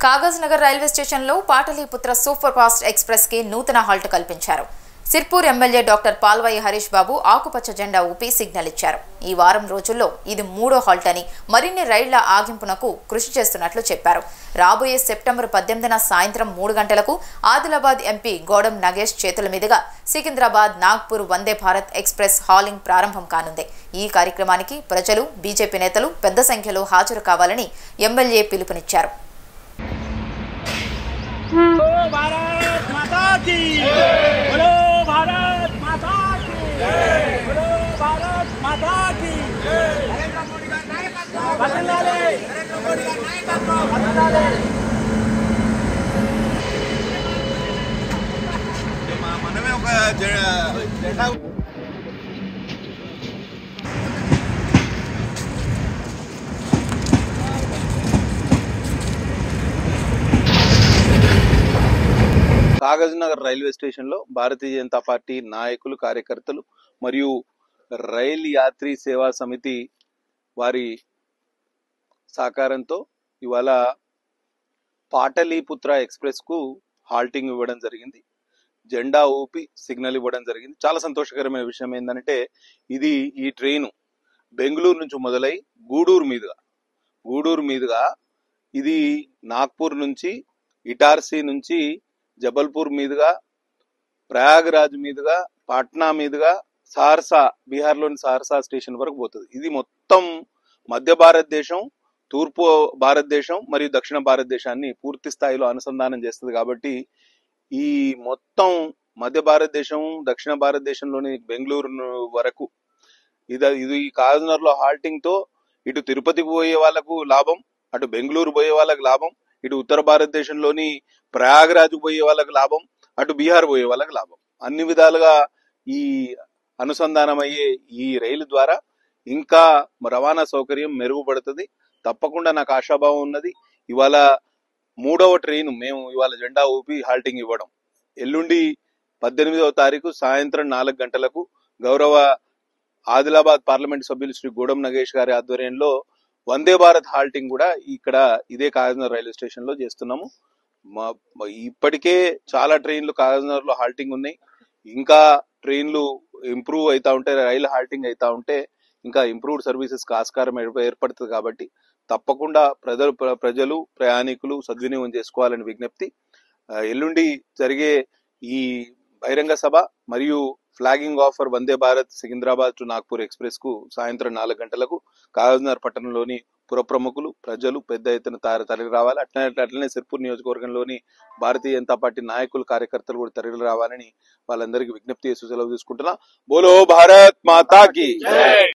Kagaz Nagar railway స్టేషన్లో Pataliputra super fast express కి నూతన హాల్ట్ కల్పించారు. సిర్పూర్ ఎమ్మెల్యే డాక్టర్ పాల్వాయి హరీష్ బాబు ఆకుపచ్చ జెండా ఊపి సిగ్నల్ ఇచ్చారు. ఈ వారం రోజుల్లో ఇది 3వ హాల్ట్ అని మరిన్ని రైళ్ల ఆగింపునకు కృషి చేస్తున్నట్లు చెప్పారు. రాబోయే సెప్టెంబర్ 18న సాయంత్రం 3 గంటలకు ఆదిలాబాద్ ఎంపీ గోడం నగేష్ చేతుల మీదుగా సికింద్రాబాద్ నాగ్పూర్ వందే భారత్ ఎక్స్ప్రెస్ హాలింగ్ ప్రారంభం కానుంది. ఈ కార్యక్రమానికి ప్రజలు, బీజేపీ నేతలు పెద్ద సంఖ్యలో హాజరు కావాలని ఎమ్మెల్యే పిలుపునిచ్చారు. भारत माता की बोलो, भारत माता की बोलो, भारत माता की नरेंद्र मोदी का नायकत्व बदलाले, नरेंद्र मोदी का नायकत्व बदलाले. మనమే ఒక జెండా కాగజ్ నగర్ రైల్వే స్టేషన్ లో భారతీయ జనతా పార్టీ నాయకులు, కార్యకర్తలు మరియు రైల్ యాత్రి సేవా సమితి వారి సహకారంతో ఇవాళ పాటలీపుత్ర ఎక్స్ప్రెస్ కు హాల్టింగ్ ఇవ్వడం జరిగింది. జెండా ఊపి సిగ్నల్ ఇవ్వడం జరిగింది. చాలా సంతోషకరమైన విషయం ఏంటంటే ఈ ట్రైన్ బెంగళూరు నుంచి మొదలై గూడూరు మీదుగా ఇది నాగ్పూర్ నుంచి, ఇటార్సీ నుంచి, జబల్పూర్ మీదుగా, ప్రయాగరాజ్ మీదుగా, పాట్నా మీదుగా, సహర్సా, బీహార్లోని సహర్సా స్టేషన్ వరకు పోతుంది. ఇది మొత్తం మధ్య భారతదేశం, తూర్పు భారతదేశం మరియు దక్షిణ భారతదేశాన్ని పూర్తి స్థాయిలో అనుసంధానం చేస్తుంది. కాబట్టి ఈ మొత్తం మధ్య భారతదేశం, దక్షిణ భారతదేశంలోని బెంగళూరు వరకు ఇది కాగజ్ లో హాల్టింగ్ తో ఇటు తిరుపతికి పోయే వాళ్ళకు లాభం, అటు బెంగళూరు పోయే వాళ్ళకి లాభం, ఇటు ఉత్తర భారతదేశంలోని ప్రయాగరాజ్ పోయే వాళ్ళకి లాభం, అటు బీహార్ పోయే వాళ్ళకి లాభం. అన్ని విధాలుగా ఈ అనుసంధానం అయ్యే ఈ రైలు ద్వారా ఇంకా రవాణా సౌకర్యం మెరుగుపడుతుంది. తప్పకుండా నాకు ఆశాభావం ఉన్నది. ఇవాళ 3వ ట్రైన్ మేము ఇవాళ జెండా ఊపి హాల్టింగ్ ఇవ్వడం. ఎల్లుండి 18వ తారీఖు సాయంత్రం 4 గంటలకు గౌరవ ఆదిలాబాద్ పార్లమెంట్ సభ్యులు శ్రీ గూడం నగేష్ గారి ఆధ్వర్యంలో వందే భారత్ హాల్టింగ్ కూడా ఇక్కడ ఇదే కాగజ్ నగర్ రైల్వే స్టేషన్ లో చేస్తున్నాము. ఇప్పటికే చాలా ట్రైన్లు కాగజ్ నగర్ లో హాల్టింగ్ ఉన్నాయి. ఇంకా ట్రైన్లు ఇంప్రూవ్ అవుతా ఉంటే, రైలు హాల్టింగ్ అవుతా ఉంటే ఇంకా ఇంప్రూవ్డ్ సర్వీసెస్ ఆస్కారం ఏర్పడుతుంది. కాబట్టి తప్పకుండా ప్రజలు ప్రయాణికులు సద్వినియోగం చేసుకోవాలని విజ్ఞప్తి. ఎల్లుండి జరిగే ఈ బహిరంగ సభ మరియు flagging of for Vande Bharat Secunderabad to Nagpur express కు సాయంత్రం 4 గంటలకు కాగజ్ నగర్ పట్టణంలోని పుర ప్రముఖులు, ప్రజలు పెద్ద ఎత్తున తరలి రావాలి. అట్లనే సిర్పూర్ నియోజకవర్గంలోని భారతీయ జనతా పార్టీ నాయకులు, కార్యకర్తలు కూడా తరలి రావాలని వాళ్ళందరికీ విజ్ఞప్తి చేసి సెలవు తీసుకుంటున్నా. బోలో భారత్ మాతా కీ.